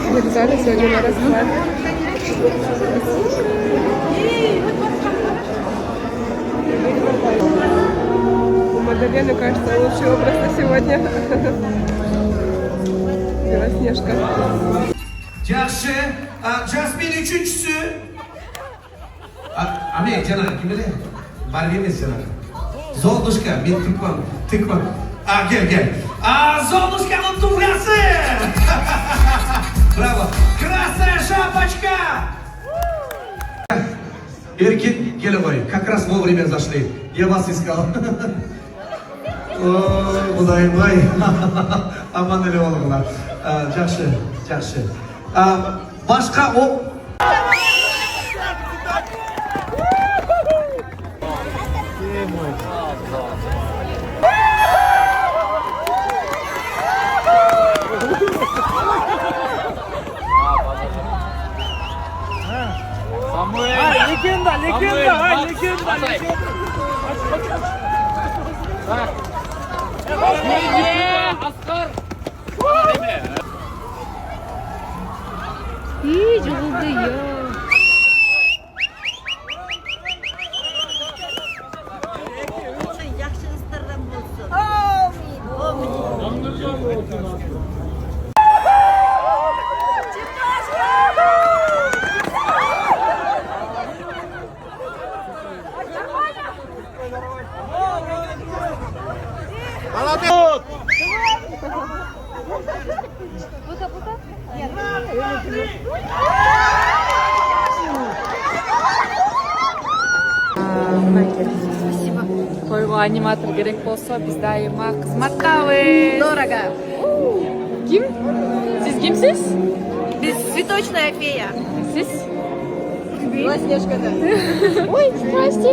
Вокзале сегодня на расклад. У Мадалены, кажется, лучший образ на сегодня. Белоснежка. Yaxşı. Jasmine üçüncüsü. Abi Canan kim öyle? Barbie'miz Canan. Zoldushka, ben tıkmam. Gel. Zoldushka'nın tufrası. Bravo. Красная шапочка. Erkin, gelin koy. Как раз вовремя зашли. Я вас искал. Ой, Құдайым ай. Аман еле болыңlar. Жақсы. Başka o... 이 저거도요. Спасибо. Тойго аниматор керек болса, biz daima xizmatdamiz. Дорого. Kim? Siz kimsiz? Biz цветочная фея. Siz? Белоснежка, да. Ой, здрасте.